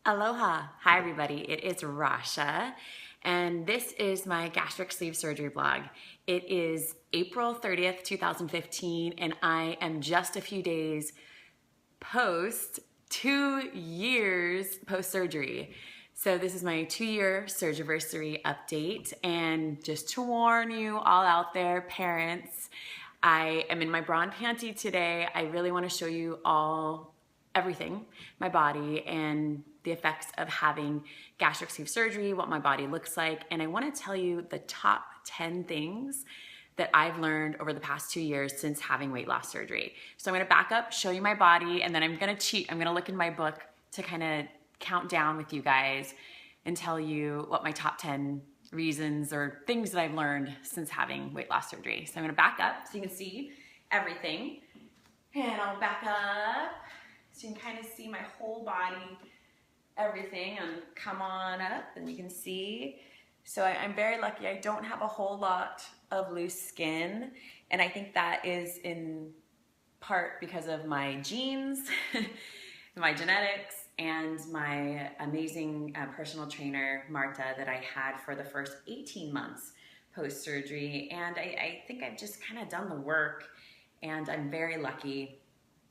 Aloha. Hi, everybody. It is Rasha, and this is my gastric sleeve surgery blog. It is April 30th, 2015, and I am just a few days post 2 years post surgery. So, this is my 2-year surgiversary update, and just to warn you all out there, parents, I am in my bra and panty today. I really want to show you all everything, my body, and the effects of having gastric sleeve surgery, what my body looks like. And I want to tell you the top 10 things that I've learned over the past 2 years since having weight loss surgery. So I'm going to back up, show you my body, and then I'm going to cheat. I'm going to look in my book to kind of count down with you guys and tell you what my top 10 reasons or things that I've learned since having weight loss surgery. So I'm going to back up so you can see everything. And I'll back up so you can kind of see my whole body, everything, and come on up and you can see. So I'm very lucky. I don't have a whole lot of loose skin, and I think that is in part because of my genes, my genetics, and my amazing personal trainer, Marta, that I had for the first 18 months post-surgery. And I think I've just kind of done the work, and I'm very lucky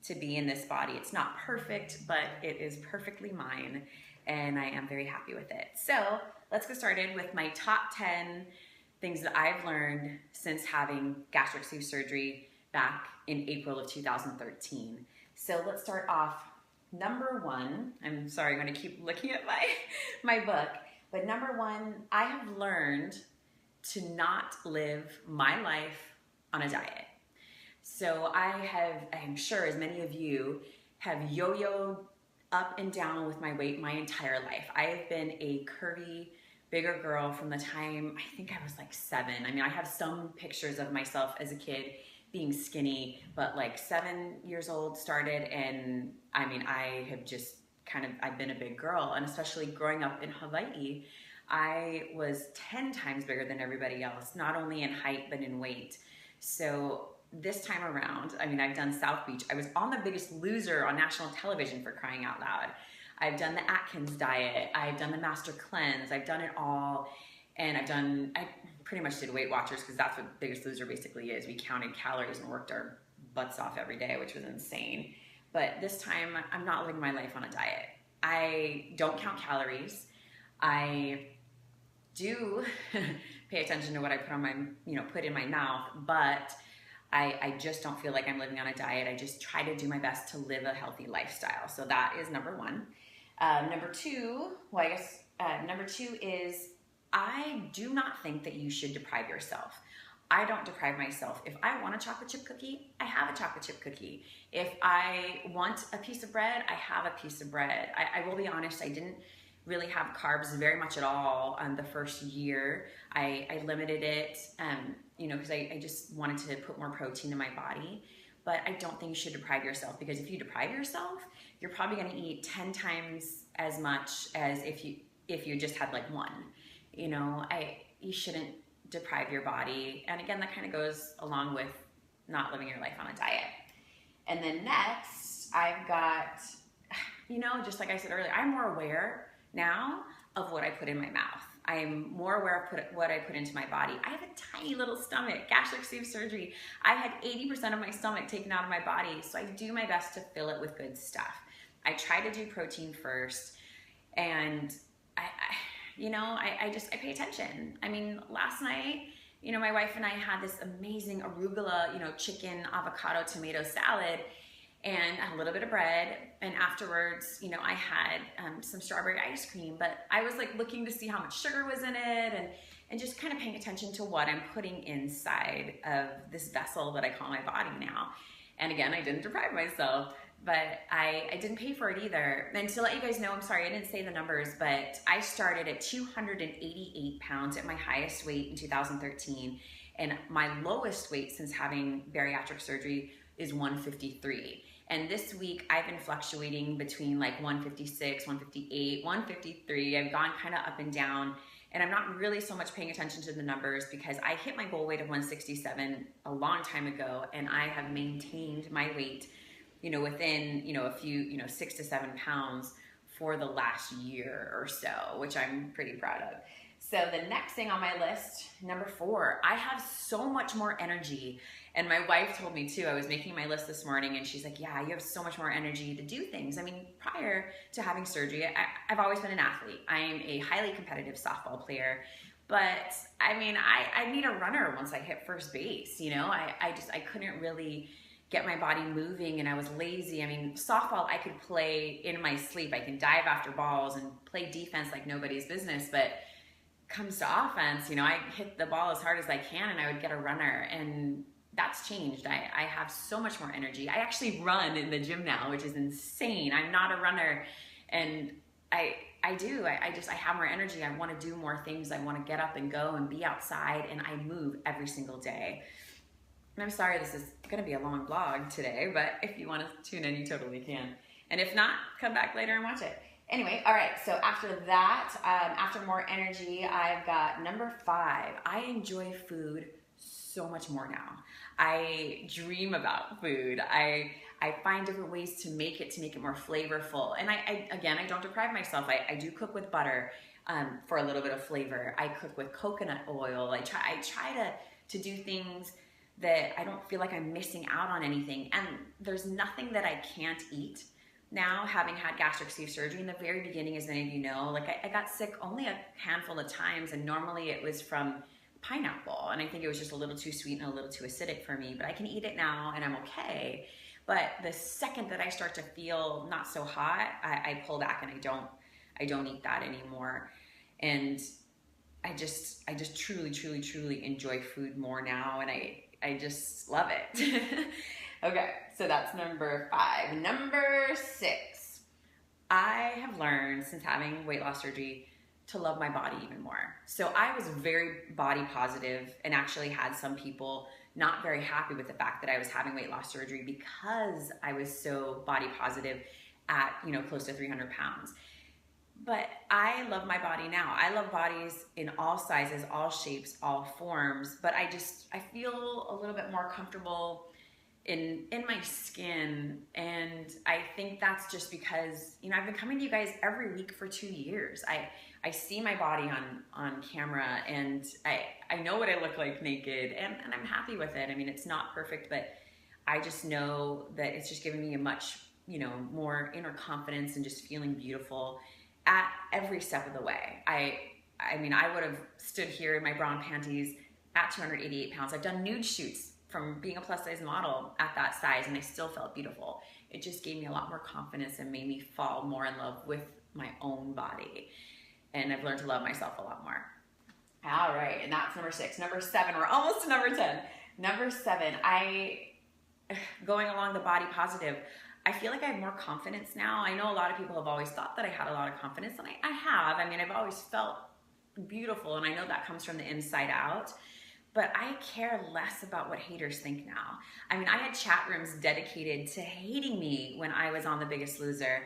to be in this body. It's not perfect, but it is perfectly mine, and I am very happy with it. So let's get started with my top 10 things that I've learned since having gastric sleeve surgery back in April of 2013. So let's start off. Number one, I'm sorry, I'm gonna keep looking at my book, but number one, I have learned to not live my life on a diet. So I'm sure as many of you have yo-yoed up and down with my weight my entire life. I have been a curvy, bigger girl from the time I think I was like 7. I mean, I have some pictures of myself as a kid being skinny, but like 7 years old started, and I mean, I have just I've been a big girl, and especially growing up in Hawaii, I was 10 times bigger than everybody else, not only in height, but in weight. So this time around, I mean, I've done South Beach. I was on The Biggest Loser on national television, for crying out loud. I've done the Atkins diet. I've done the Master Cleanse. I've done it all. And I pretty much did Weight Watchers because that's what Biggest Loser basically is. We counted calories and worked our butts off every day, which was insane. But this time, I'm not living my life on a diet. I don't count calories. I do pay attention to what I put in my mouth, but I just don't feel like I'm living on a diet. I just try to do my best to live a healthy lifestyle. So that is number one. Number two is I do not think that you should deprive yourself. I don't deprive myself. If I want a chocolate chip cookie, I have a chocolate chip cookie. If I want a piece of bread, I have a piece of bread. I will be honest, I didn't really have carbs very much at all the first year. I limited it, because I just wanted to put more protein in my body. But I don't think you should deprive yourself, because if you deprive yourself, you're probably going to eat 10 times as much as if you just had like one. You shouldn't deprive your body. And again, that kind of goes along with not living your life on a diet. And then next, I've got, just like I said earlier, I'm more aware now of what I put in my mouth. I'm more aware of what I put into my body. I have a tiny little stomach, gastric sleeve surgery. I had 80% of my stomach taken out of my body, so I do my best to fill it with good stuff. I try to do protein first, and I pay attention. I mean, last night, my wife and I had this amazing arugula, chicken, avocado, tomato salad, and a little bit of bread, and afterwards, I had some strawberry ice cream, but I was like looking to see how much sugar was in it, and just kind of paying attention to what I'm putting inside of this vessel that I call my body now. And again, I didn't deprive myself, but I didn't pay for it either. And to let you guys know, I'm sorry, I didn't say the numbers, but I started at 288 pounds at my highest weight in 2013, and my lowest weight since having bariatric surgery is 153. And this week, I've been fluctuating between like 156, 158, 153. I've gone kind of up and down, and I'm not really so much paying attention to the numbers because I hit my goal weight of 167 a long time ago, and I have maintained my weight, within, a few, 6 to 7 pounds for the last year or so, which I'm pretty proud of. So the next thing on my list, number 4, I have so much more energy. And my wife told me too, I was making my list this morning and she's like, yeah, you have so much more energy to do things. I mean, prior to having surgery, I've always been an athlete. I am a highly competitive softball player. But I mean, I need a runner once I hit first base, you know? I couldn't really get my body moving and I was lazy. I mean, softball, I could play in my sleep. I can dive after balls and play defense like nobody's business, but comes to offense, you know, I hit the ball as hard as I can and I would get a runner, and that's changed. I have so much more energy. I actually run in the gym now, which is insane. I'm not a runner, and I have more energy. I want to do more things. I want to get up and go and be outside, and I move every single day. And I'm sorry this is going to be a long vlog today, but if you want to tune in, you totally can. And if not, come back later and watch it. Anyway, all right, so after that, after more energy, I've got number 5. I enjoy food so much more now. I dream about food. I find different ways to make it more flavorful. And I don't deprive myself. I do cook with butter for a little bit of flavor. I cook with coconut oil. I try to do things that I don't feel like I'm missing out on anything. And there's nothing that I can't eat. Now, having had gastric sleeve surgery, in the very beginning, as many of you know, like I got sick only a handful of times, and normally it was from pineapple, and I think it was just a little too sweet and a little too acidic for me, but I can eat it now and I'm okay. But the second that I start to feel not so hot, I pull back and I don't eat that anymore. And I just truly enjoy food more now, and I just love it. Okay, so that's number 5. Number 6, I have learned since having weight loss surgery to love my body even more. So I was very body positive and actually had some people not very happy with the fact that I was having weight loss surgery because I was so body positive at, you know, close to 300 pounds. But I love my body now. I love bodies in all sizes, all shapes, all forms, but I feel a little bit more comfortable in my skin, and I think that's just because, you know, I've been coming to you guys every week for 2 years. I see my body on camera, and I know what I look like naked, and I'm happy with it. I mean, it's not perfect, but I just know that it's just given me a much, you know, more inner confidence and just feeling beautiful at every step of the way. I mean, I would have stood here in my bra and panties at 288 pounds. I've done nude shoots from being a plus size model at that size, and I still felt beautiful. It just gave me a lot more confidence and made me fall more in love with my own body. And I've learned to love myself a lot more. All right, and that's number 6. Number 7, we're almost to number 10. Number 7, going along the body positive, I feel like I have more confidence now. I know a lot of people have always thought that I had a lot of confidence, and I have. I mean, I've always felt beautiful, and I know that comes from the inside out. But I care less about what haters think now. I mean, I had chat rooms dedicated to hating me when I was on The Biggest Loser,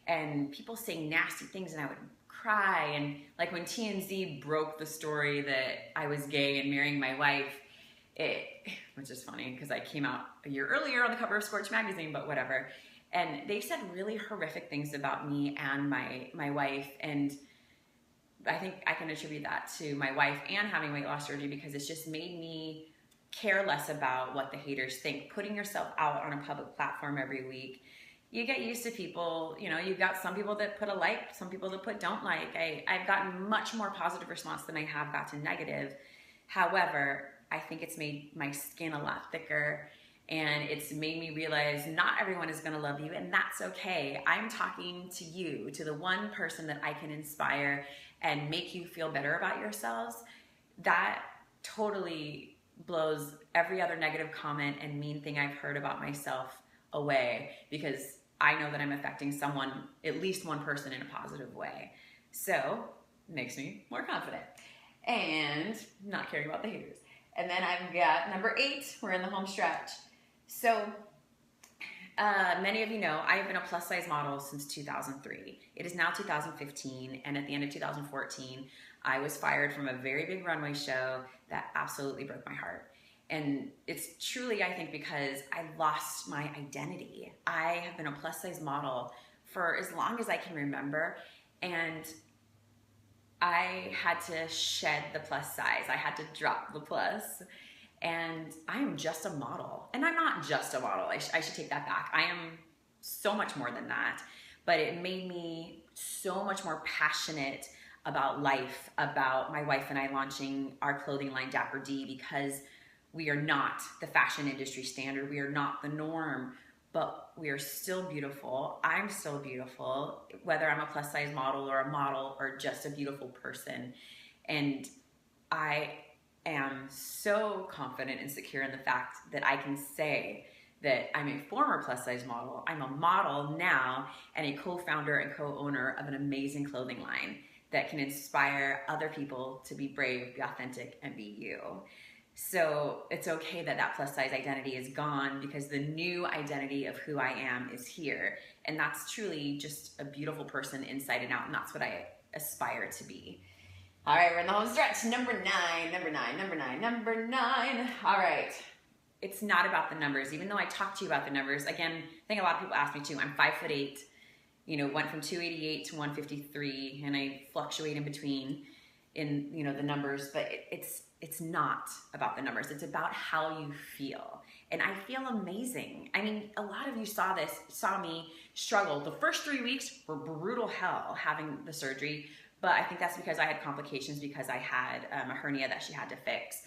and people saying nasty things, and I would cry. And like when TMZ broke the story that I was gay and marrying my wife, which is funny because I came out a year earlier on the cover of Scorch magazine, but whatever. And they said really horrific things about me and my wife, and I think I can attribute that to my wife and having weight loss surgery, because it's just made me care less about what the haters think. Putting yourself out on a public platform every week, you get used to people, you know, you've got some people that put a like, some people that put don't like. I've gotten much more positive response than I have gotten negative. However, I think it's made my skin a lot thicker, and it's made me realize not everyone is gonna love you, and that's okay. I'm talking to you, to the one person that I can inspire and make you feel better about yourselves. That totally blows every other negative comment and mean thing I've heard about myself away, because I know that I'm affecting someone, at least one person, in a positive way. So it makes me more confident and not caring about the haters. And then I've got number 8, we're in the home stretch. So many of you know I have been a plus size model since 2003. It is now 2015, and at the end of 2014, I was fired from a very big runway show that absolutely broke my heart. And it's truly, I think, because I lost my identity. I have been a plus size model for as long as I can remember, and I had to shed the plus size. I had to drop the plus, and I am just a model. And I'm not just a model. I should take that back. I am so much more than that. But it made me so much more passionate about life, about my wife and I launching our clothing line, Dapper D, because we are not the fashion industry standard. We are not the norm, but we are still beautiful. I'm still beautiful, whether I'm a plus size model or just a beautiful person. And I am so confident and secure in the fact that I can say that I'm a former plus size model. I'm a model now and a co-founder and co-owner of an amazing clothing line that can inspire other people to be brave, be authentic, and be you. So it's okay that that plus size identity is gone, because the new identity of who I am is here. And that's truly just a beautiful person inside and out. And that's what I aspire to be. All right, we're in the home stretch. Number nine. All right. It's not about the numbers. Even though I talk to you about the numbers, again, I think a lot of people ask me too. I'm 5'8", went from 288 to 153, and I fluctuate in between in, the numbers, but it's not about the numbers. It's about how you feel. And I feel amazing. I mean, a lot of you saw me struggle. The first 3 weeks were brutal hell having the surgery, but I think that's because I had complications because I had a hernia that she had to fix.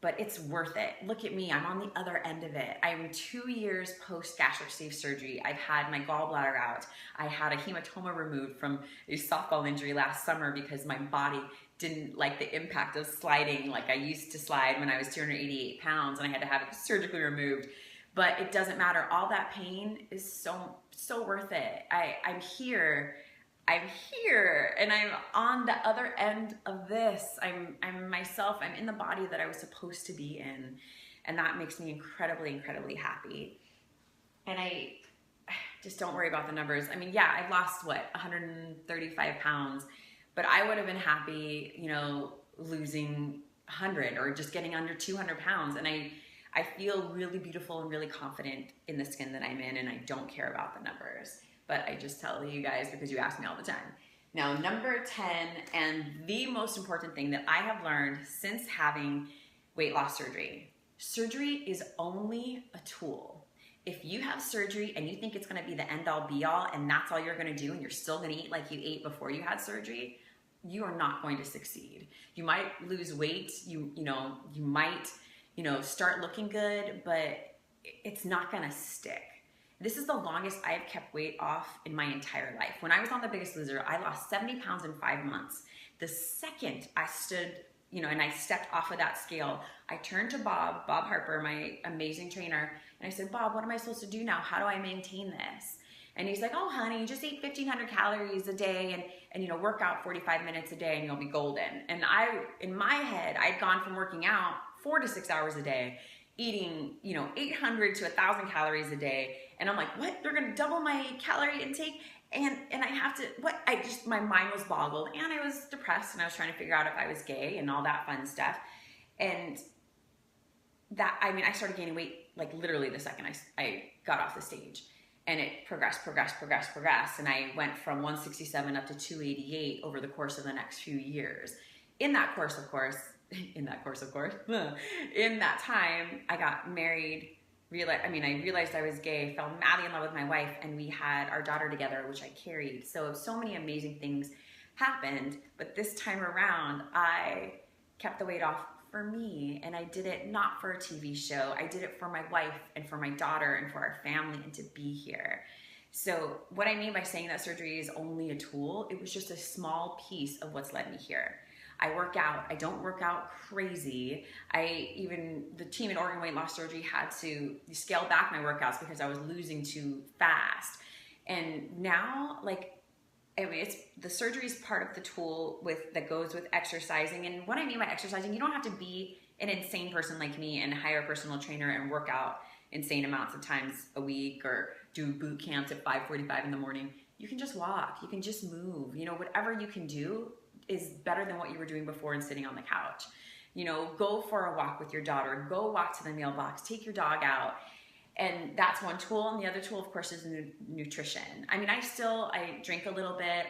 But it's worth it. Look at me, I'm on the other end of it. I'm 2 years post gastric sleeve surgery. I've had my gallbladder out. I had a hematoma removed from a softball injury last summer because my body didn't like the impact of sliding like I used to slide when I was 288 pounds, and I had to have it surgically removed. But it doesn't matter. All that pain is so worth it. I'm here, and I'm on the other end of this. I'm myself. I'm in the body that I was supposed to be in, and that makes me incredibly, incredibly happy. And I just don't worry about the numbers. I mean, yeah, I've lost 135 pounds, but I would have been happy, losing 100 or just getting under 200 pounds. And I feel really beautiful and really confident in the skin that I'm in, and I don't care about the numbers. But I just tell you guys because you ask me all the time. Now, number 10, and the most important thing that I have learned since having weight loss surgery. Surgery is only a tool. If you have surgery and you think it's gonna be the end all be all and that's all you're gonna do and you're still gonna eat like you ate before you had surgery, you are not going to succeed. You might lose weight, you might start looking good, but it's not gonna stick. This is the longest I have kept weight off in my entire life. When I was on The Biggest Loser, I lost 70 pounds in 5 months. The second I stood, and I stepped off of that scale, I turned to Bob Harper, my amazing trainer, and I said, Bob, what am I supposed to do now? How do I maintain this? And he's like, oh, honey, just eat 1,500 calories a day and work out 45 minutes a day and you'll be golden. And in my head, I'd gone from working out 4 to 6 hours a day, eating, 800 to 1,000 calories a day. And I'm like, what? They're gonna double my calorie intake? And I have to, my mind was boggled, and I was depressed, and I was trying to figure out if I was gay and all that fun stuff. And I started gaining weight like literally the second I got off the stage. And it progressed. And I went from 167 up to 288 over the course of the next few years. In that time, I got married, I realized I was gay, fell madly in love with my wife, and we had our daughter together, which I carried. So many amazing things happened, but this time around, I kept the weight off for me, and I did it not for a TV show. I did it for my wife and for my daughter and for our family and to be here. So what I mean by saying that surgery is only a tool, it was just a small piece of what's led me here. I work out. I don't work out crazy. The team at Oregon Weight Loss Surgery had to scale back my workouts because I was losing too fast. And now, the surgery is part of the tool that goes with exercising. And what I mean by exercising, you don't have to be an insane person like me and hire a personal trainer and work out insane amounts of times a week or do boot camps at 5:45 in the morning. You can just walk. You can just move. Whatever you can do is better than what you were doing before and sitting on the couch. Go for a walk with your daughter, go walk to the mailbox, take your dog out. And that's one tool. And the other tool, of course, is nutrition. I mean, I drink a little bit.